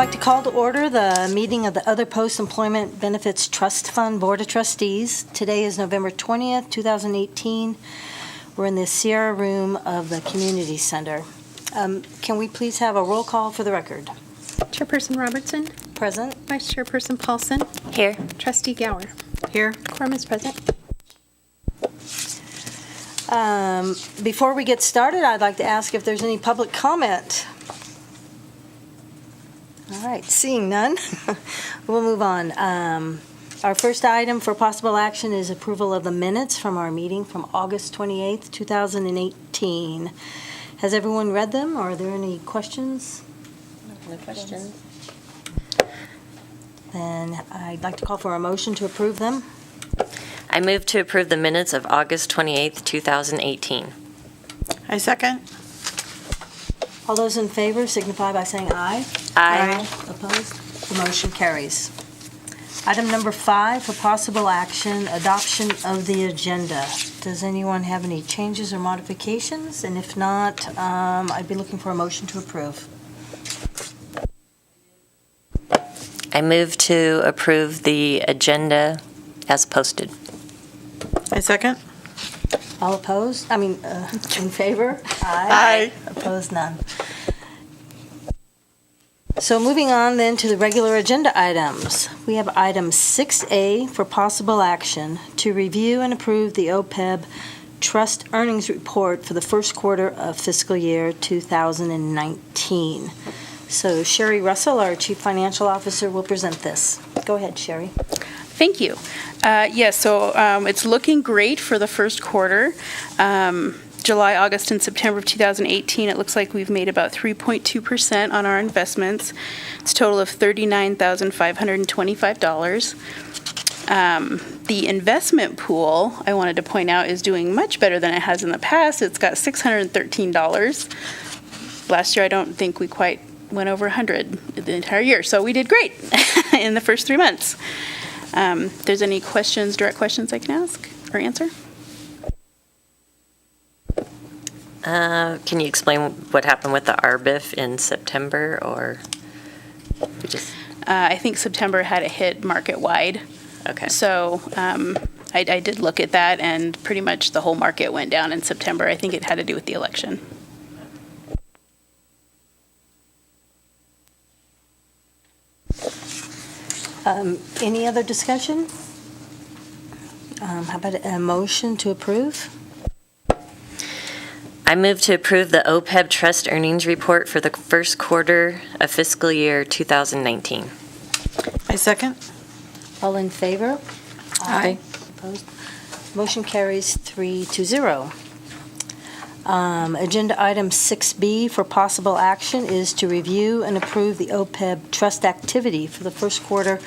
like to call to order the meeting of the Other Post-Employment Benefits Trust Fund Board of Trustees. Today is November 20th, 2018. We're in the Sierra Room of the Community Center. Can we please have a roll call for the record? Chairperson Robertson. Present. Vice Chairperson Paulson. Here. Trustee Gower. Here. Quorum is present. Before we get started, I'd like to ask if there's any public comment. All right, seeing none, we'll move on. Our first item for possible action is approval of the minutes from our meeting from August 28th, 2018. Has everyone read them, or are there any questions? No questions. Then I'd like to call for a motion to approve them. I move to approve the minutes of August 28th, 2018. I second. All those in favor signify by saying aye. Aye. Opposed? The motion carries. Item number 5 for possible action, adoption of the agenda. Does anyone have any changes or modifications? And if not, I'd be looking for a motion to approve. I move to approve the agenda as posted. I second. All opposed? In favor? Aye. Opposed? None. So moving on then to the regular agenda items. We have item 6A for possible action to review and approve the OPEB Trust Earnings Report for the first quarter of fiscal year 2019. So Sherry Russell, our Chief Financial Officer, will present this. Go ahead, Sherry. Thank you. So it's looking great for the first quarter. July, August, and September of 2018, it looks like we've made about 3.2% on our investments. It's a total of $39,525. The investment pool, I wanted to point out, is doing much better than it has in the past. It's got $613. Last year, I don't think we quite went over 100 the entire year, so we did great in the first 3 months. If there's any questions, direct questions I can ask or answer? Can you explain what happened with the RBIF in September, or we just? I think September had a hit market-wide. Okay. So I did look at that, and pretty much the whole market went down in September. I think it had to do with the election. Any other discussion? How about a motion to approve? I move to approve the OPEB Trust Earnings Report for the first quarter of fiscal year 2019. I second. All in favor? Aye. Opposed? Motion carries 3-0. Agenda item 6B for possible action is to review and approve the OPEB trust activity for the first quarter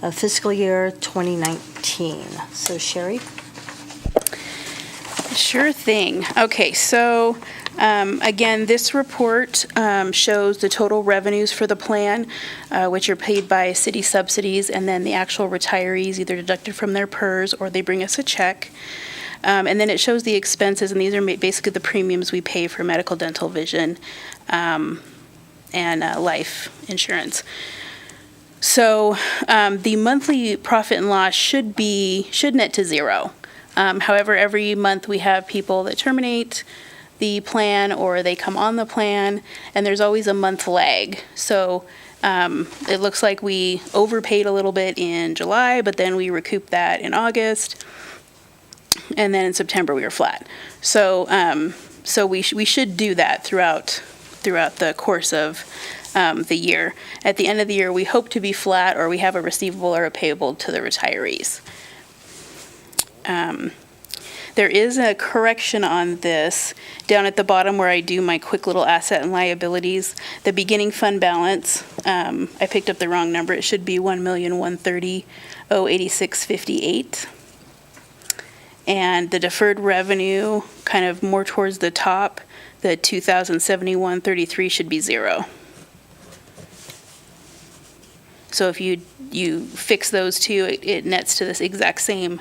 of fiscal year 2019. So Sherry? Sure thing. Okay, so again, this report shows the total revenues for the plan, which are paid by city subsidies, and then the actual retirees either deducted from their PERS or they bring us a check. And then it shows the expenses, and these are basically the premiums we pay for medical, dental, vision, and life insurance. So the monthly profit and loss should net to zero. However, every month we have people that terminate the plan or they come on the plan, and there's always a month lag. So it looks like we overpaid a little bit in July, but then we recouped that in August. And then in September we were flat. So we should do that throughout the course of the year. At the end of the year, we hope to be flat, or we have a receivable or a payable to the retirees. There is a correction on this down at the bottom where I do my quick little asset and liabilities. The beginning fund balance, I picked up the wrong number. It should be $1,130,086.58. And the deferred revenue, kind of more towards the top, the $2,071.33 should be zero. So if you fix those two, it nets to this exact same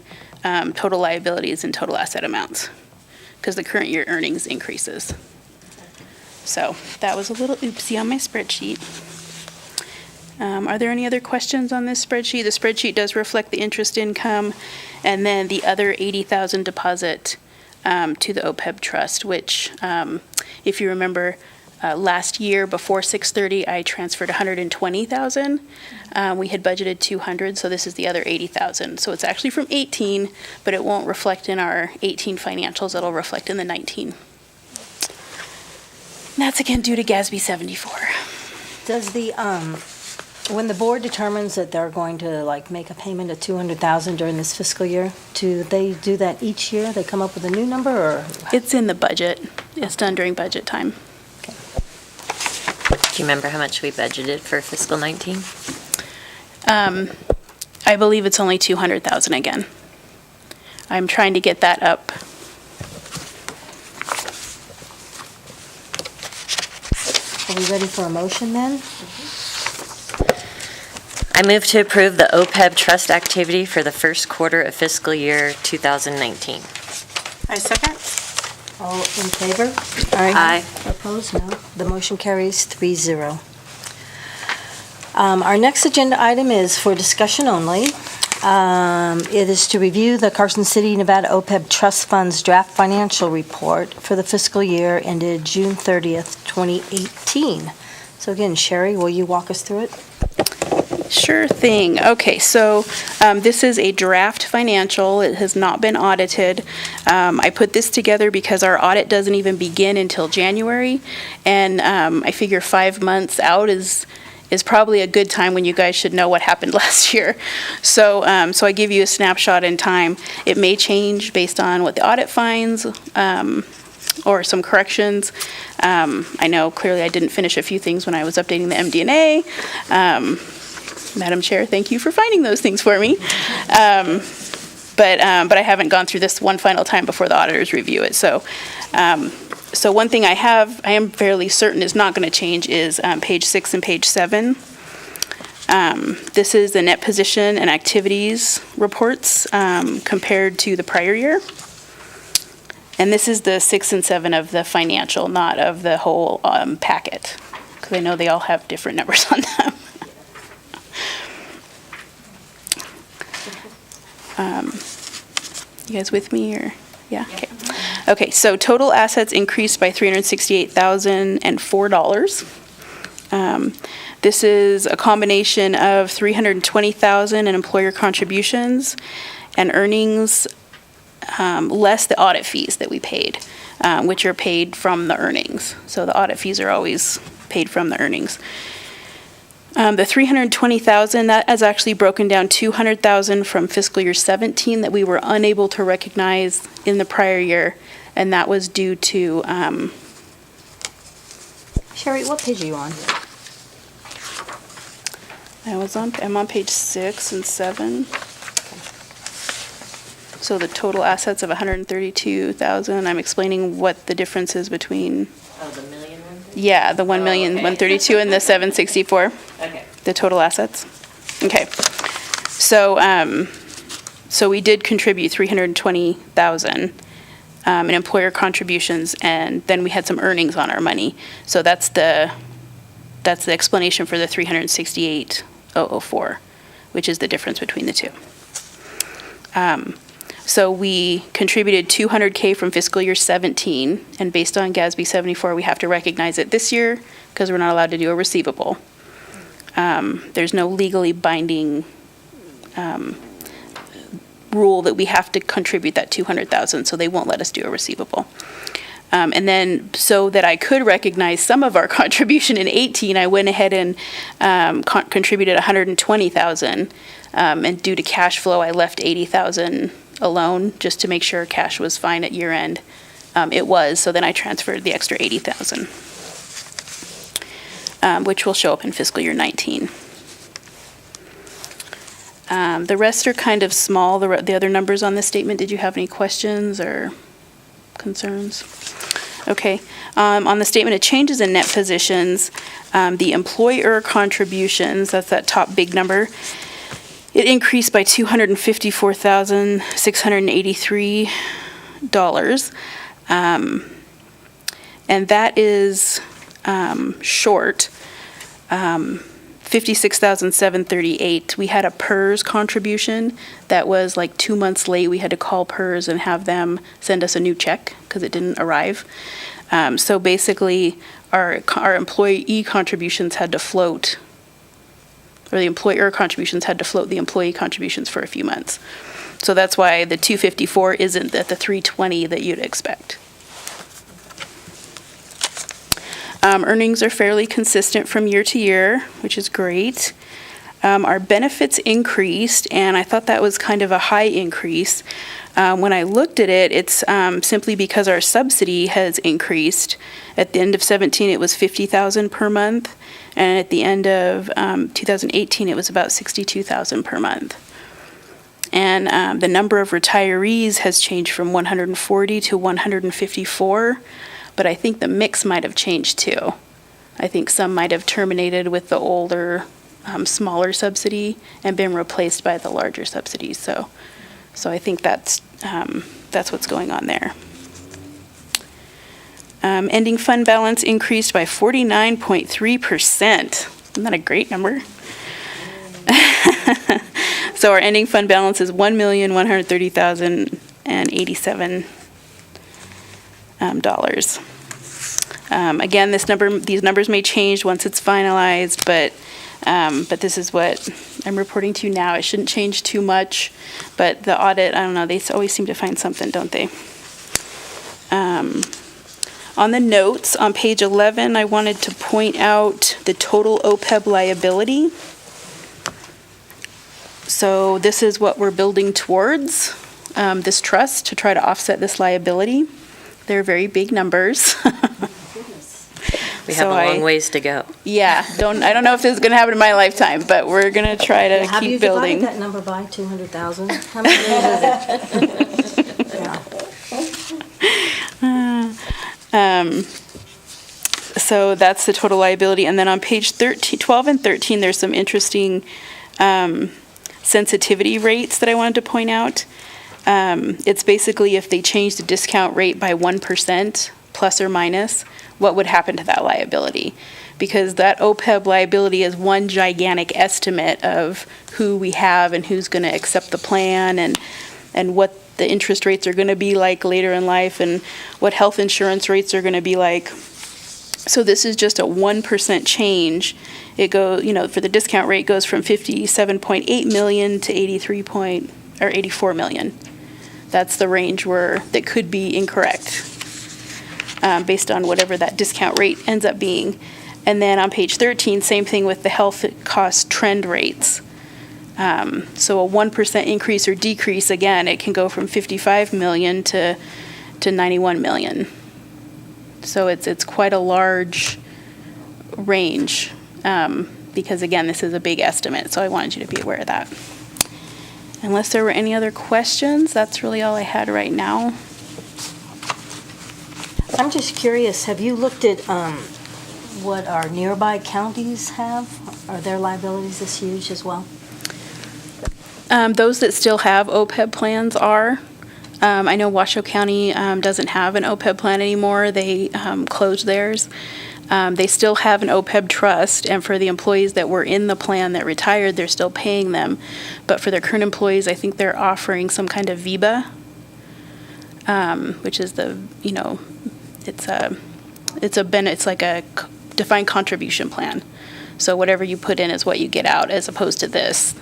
total liabilities and total asset amounts, because the current year earnings increases. So that was a little oopsie on my spreadsheet. Are there any other questions on this spreadsheet? The spreadsheet does reflect the interest income and then the other $80,000 deposit to the OPEB trust, which, if you remember, last year before 6:30, I transferred $120,000. We had budgeted $200,000, so this is the other $80,000. So it's actually from 18, but it won't reflect in our 18 financials. It'll reflect in the 19. And that's again due to GASB 74. Does the, when the board determines that they're going to like make a payment of $200,000 during this fiscal year, do they do that each year? They come up with a new number, or? It's in the budget. It's done during budget time. Do you remember how much we budgeted for fiscal 19? I believe it's only $200,000 again. I'm trying to get that up. Are we ready for a motion then? I move to approve the OPEB trust activity for the first quarter of fiscal year 2019. I second. All in favor? Aye. Opposed? No. The motion carries 3-0. Our next agenda item is for discussion only. It is to review the Carson City, Nevada OPEB Trust Fund's draft financial report for the fiscal year ended June 30th, 2018. So again, Sherry, will you walk us through it? Sure thing. Okay, so this is a draft financial. It has not been audited. I put this together because our audit doesn't even begin until January, and I figure 5 months out is probably a good time when you guys should know what happened last year. So I give you a snapshot in time. It may change based on what the audit finds, or some corrections. I know clearly I didn't finish a few things when I was updating the MD&A. Madam Chair, thank you for finding those things for me. But I haven't gone through this one final time before the auditors review it. So one thing I am fairly certain is not going to change is page 6 and page 7. This is the net position and activities reports compared to the prior year. And this is the 6 and 7 of the financial, not of the whole packet, because I know they all have different numbers on them. You guys with me, or? Yeah, okay. Okay, so total assets increased by $368,004. This is a combination of $320,000 in employer contributions and earnings, less the audit fees that we paid, which are paid from the earnings. So the audit fees are always paid from the earnings. The $320,000, that is actually broken down $200,000 from fiscal year 17 that we were unable to recognize in the prior year, and that was due to, Sherry, what page are you on? I'm on page 6 and 7. So the total assets of $132,000, I'm explaining what the difference is between. Oh, the million one? Yeah, the 1,132,000 and the 764. Okay. The total assets. Okay. So we did contribute $320,000 in employer contributions, and then we had some earnings on our money. So that's the explanation for the $368,004, which is the difference between the two. So we contributed $200K from fiscal year 17, and based on GASB 74, we have to recognize it this year because we're not allowed to do a receivable. There's no legally binding rule that we have to contribute that $200,000, so they won't let us do a receivable. And then, so that I could recognize some of our contribution in 18, I went ahead and contributed $120,000, and due to cash flow, I left $80,000 alone just to make sure cash was fine at year end. It was, so then I transferred the extra $80,000, which will show up in fiscal year 19. The rest are kind of small, the other numbers on this statement. Did you have any questions or concerns? Okay. On the statement of changes in net positions, the employer contributions, that's that top big number, it increased by $254,683. And that is short. $56,738. We had a PERS contribution that was like 2 months late. We had to call PERS and have them send us a new check because it didn't arrive. So basically, our employee contributions had to float, or the employer contributions had to float the employee contributions for a few months. So that's why the 254 isn't at the 320 that you'd expect. Earnings are fairly consistent from year to year, which is great. Our benefits increased, and I thought that was kind of a high increase. When I looked at it, it's simply because our subsidy has increased. At the end of 17, it was $50,000 per month, and at the end of 2018, it was about $62,000 per month. And the number of retirees has changed from 140 to 154, but I think the mix might have changed too. I think some might have terminated with the older, smaller subsidy and been replaced by the larger subsidies. So I think that's what's going on there. Ending fund balance increased by 49.3%. Isn't that a great number? So our ending fund balance is $1,130,087. Again, these numbers may change once it's finalized, but this is what I'm reporting to you now. It shouldn't change too much, but the audit, I don't know, they always seem to find something, don't they? On the notes, on page 11, I wanted to point out the total OPEB liability. So this is what we're building towards, this trust, to try to offset this liability. They're very big numbers. We have a long ways to go. Yeah, I don't know if this is going to happen in my lifetime, but we're going to try to Have you keep building. divided that number by 200,000? How many days is it? Yeah. So that's the total liability. And then on page 12 and 13, there's some interesting sensitivity rates that I wanted to point out. It's basically if they change the discount rate by 1%, plus or minus, what would happen to that liability? Because that OPEB liability is one gigantic estimate of who we have and who's going to accept the plan and what the interest rates are going to be like later in life and what health insurance rates are going to be like. So this is just a 1% change. It goes, for the discount rate goes from 57.8 million to 84 million. That's the range that could be incorrect based on whatever that discount rate ends up being. And then on page 13, same thing with the health cost trend rates. So a 1% increase or decrease, again, it can go from 55 million to 91 million. So it's quite a large range because, again, this is a big estimate. So I wanted you to be aware of that. Unless there were any other questions, that's really all I had right now. I'm just curious, have you looked at what our nearby counties have? Are their liabilities this huge as well? Those that still have OPEB plans are. I know Washoe County doesn't have an OPEB plan anymore. They closed theirs. They still have an OPEB trust, and for the employees that were in the plan that retired, they're still paying them. But for their current employees, I think they're offering some kind of VEBA, which is it's like a defined contribution plan. So whatever you put in is what you get out, as opposed to this,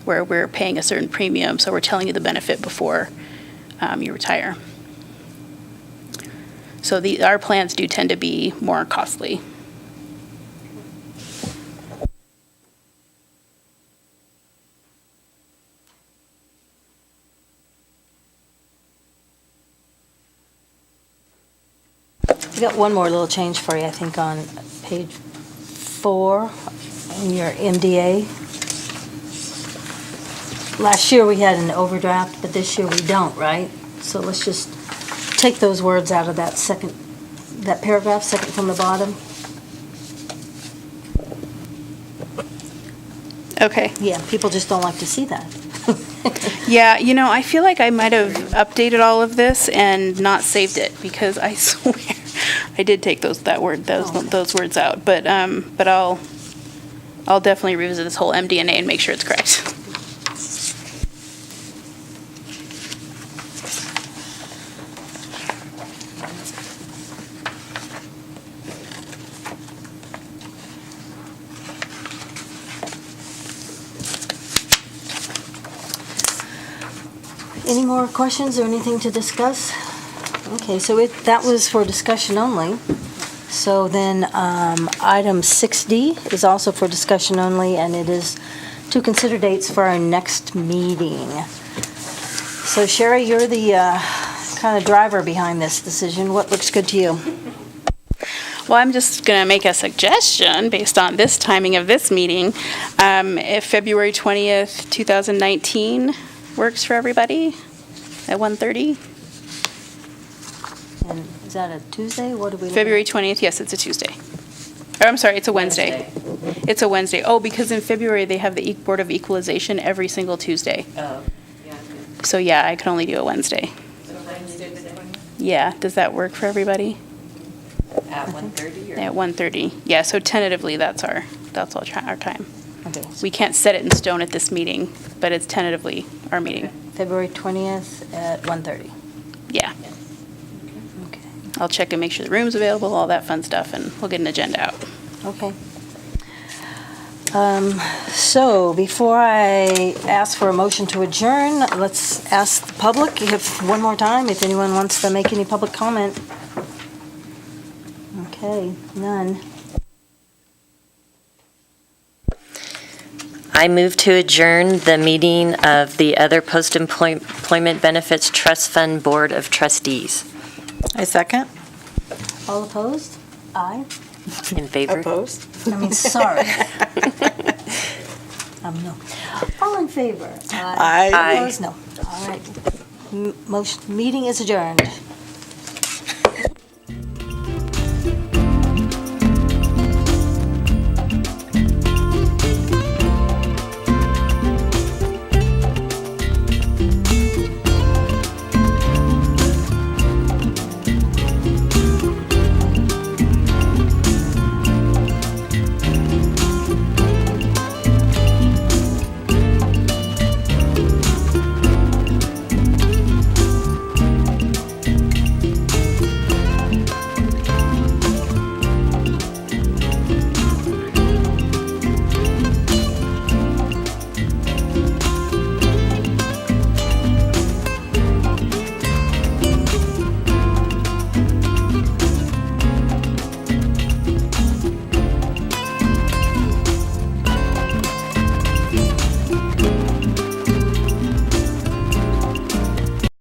where we're paying a certain premium, so we're telling you the benefit before you retire. So our plans do tend to be more costly. I got one more little change for you, I think, on page 4 in your MDA. Last year we had an overdraft, but this year we don't, right? So let's just take those words out of that paragraph, second from the bottom. Okay. Yeah, people just don't like to see that. Yeah, I feel like I might have updated all of this and not saved it, because I swear I did take those words out. But I'll definitely revisit this whole MD&A and make sure it's correct. Any more questions or anything to discuss? Okay, so that was for discussion only. So then, item 6D is also for discussion only, and it is to consider dates for our next meeting. So Sherry, you're the kind of driver behind this decision. What looks good to you? Well, I'm just going to make a suggestion based on this timing of this meeting. If February 20th, 2019 works for everybody at 1:30? And is that a Tuesday? What do we? February 20th, yes, it's a Tuesday. Or, I'm sorry, it's a Wednesday. It's a Wednesday. Oh, because in February, they have the Board of Equalization every single Tuesday. Oh, So, yeah, I can only do a Wednesday. Yeah, does that work for everybody? at 1:30 or? At 1:30. Yeah, so tentatively, that's our time. Okay, We can't set it in stone at this meeting, but it's tentatively our meeting. February 20th at 1:30. Yeah. Okay. I'll check and make sure the room's available, all that fun stuff, and we'll get an agenda out. Okay. So before I ask for a motion to adjourn, let's ask the public if, one more time, if anyone wants to make any public comment. Okay, none. I move to adjourn the meeting of the other Post-Employment Benefits Trust Fund Board of Trustees. I second. All opposed? Aye. In favor? Opposed? I mean, sorry. No. All in favor? Aye. Aye. Opposed? No. All right. Motion, meeting is adjourned.